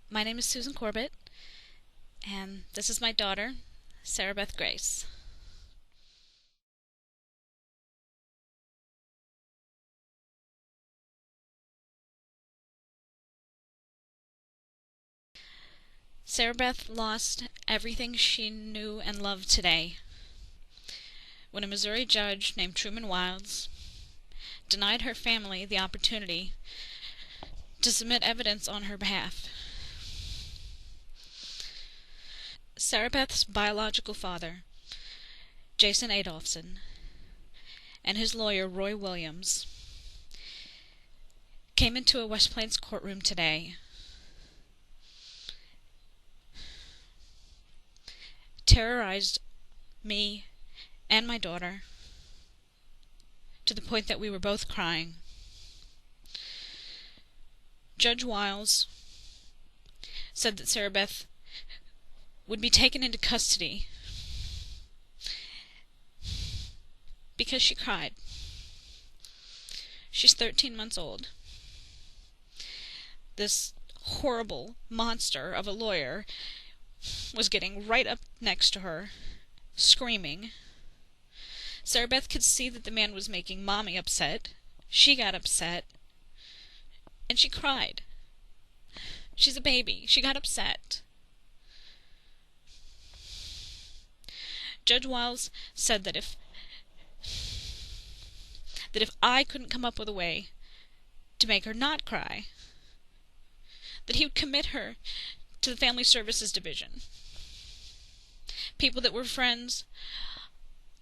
My name is Susan Corbett, and this is my daughter, Sarahbeth Grace. Sarahbeth lost everything she knew and loved today when a Missouri judge named Truman Wiles denied her family the opportunity to submit evidence on her behalf. Sarahbeth's biological father, Jason Adolphson, and his lawyer, Roy Williams, came into a West Plains courtroom today, terrorized me and my daughter to the point that we were both crying. Judge Wiles said that Sarahbeth would be taken into custody because she cried. She's 13 months old. This horrible monster of a lawyer was getting right up next to her, screaming. Sarahbeth could see that the man was making Mommy upset. She got upset, and she cried. She's a baby. She got upset. Judge Wiles said that if I couldn't come up with a way to make her not cry, that he would commit her to the Family Services Division. People that were friends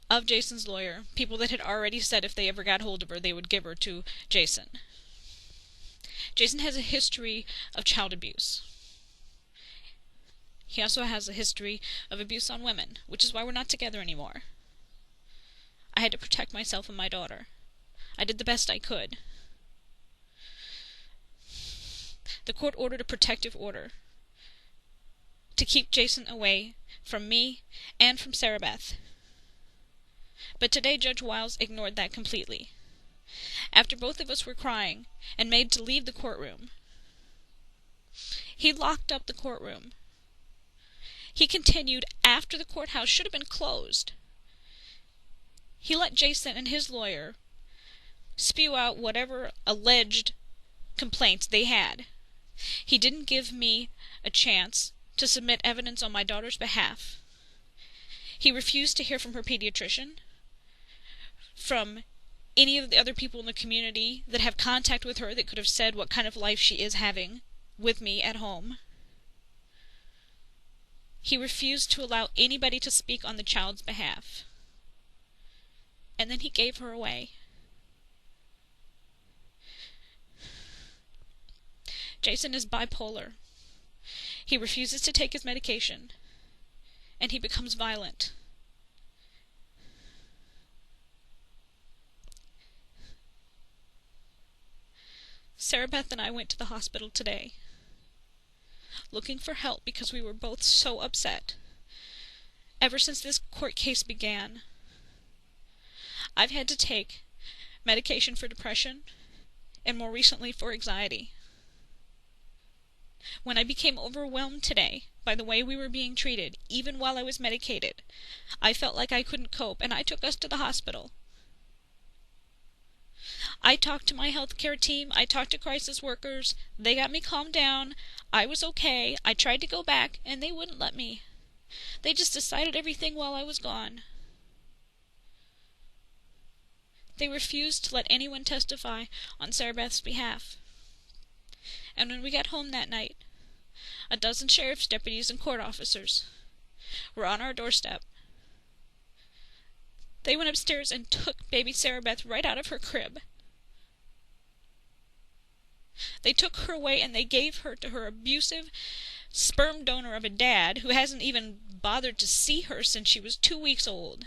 of Jason's lawyer, people that had already said if they ever got hold of her, they would give her to Jason. Jason has a history of child abuse. He also has a history of abuse on women, which is why we're not together anymore. I had to protect myself and my daughter. I did the best I could. The court ordered a protective order to keep Jason away from me and from Sarahbeth. But today Judge Wiles ignored that completely. After both of us were crying and made to leave the courtroom, he locked up the courtroom. He continued after the courthouse should have been closed. He let Jason and his lawyer spew out whatever alleged complaints they had. He didn't give me a chance to submit evidence on my daughter's behalf. He refused to hear from her pediatrician, from any of the other people in the community that have contact with her that could have said what kind of life she is having with me at home. He refused to allow anybody to speak on the child's behalf. And then he gave her away. Jason is bipolar. He refuses to take his medication, and he becomes violent. Sarahbeth and I went to the hospital today, looking for help because we were both so upset. Ever since this court case began, I've had to take medication for depression and more recently for anxiety. When I became overwhelmed today by the way we were being treated, even while I was medicated, I felt like I couldn't cope, and I took us to the hospital. I talked to my healthcare team, I talked to crisis workers, they got me calmed down, I was okay, I tried to go back, and they wouldn't let me. They just decided everything while I was gone. They refused to let anyone testify on Sarahbeth's behalf. And when we got home that night, a dozen sheriff's deputies and court officers were on our doorstep. They went upstairs and took baby Sarahbeth right out of her crib. They took her away and they gave her to her abusive sperm donor of a dad who hasn't even bothered to see her since she was 2 weeks old.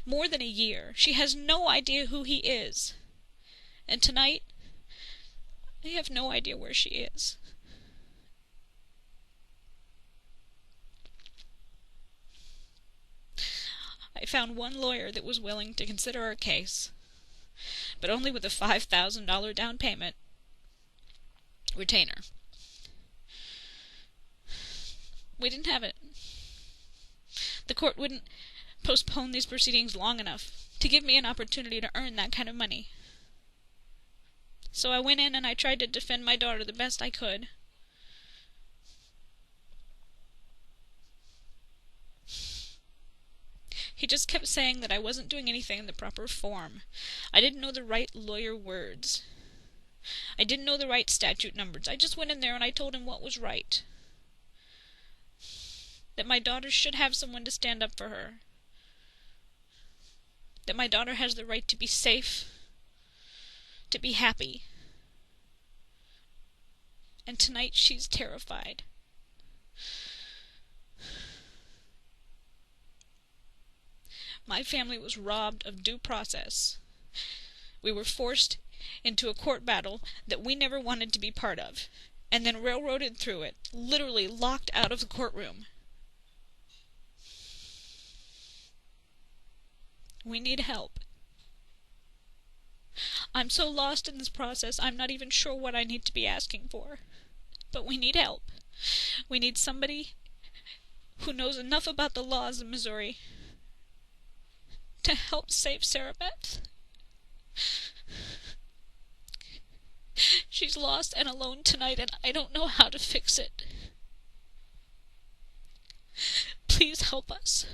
More than a year. She has no idea who he is. And tonight, I have no idea where she is. I found one lawyer that was willing to consider our case, but only with a $5,000 down payment retainer. We didn't have it. The court wouldn't postpone these proceedings long enough to give me an opportunity to earn that kind of money. So I went in and I tried to defend my daughter the best I could. He just kept saying that I wasn't doing anything in the proper form. I didn't know the right lawyer words. I didn't know the right statute numbers. I just went in there and I told him what was right. That my daughter should have someone to stand up for her. That my daughter has the right to be safe, to be happy. And tonight she's terrified. My family was robbed of due process. We were forced into a court battle that we never wanted to be part of, and then railroaded through it, literally locked out of the courtroom. We need help. I'm so lost in this process, I'm not even sure what I need to be asking for. But we need help. We need somebody who knows enough about the laws of Missouri to help save Sarahbeth. She's lost and alone tonight, and I don't know how to fix it. Please help us.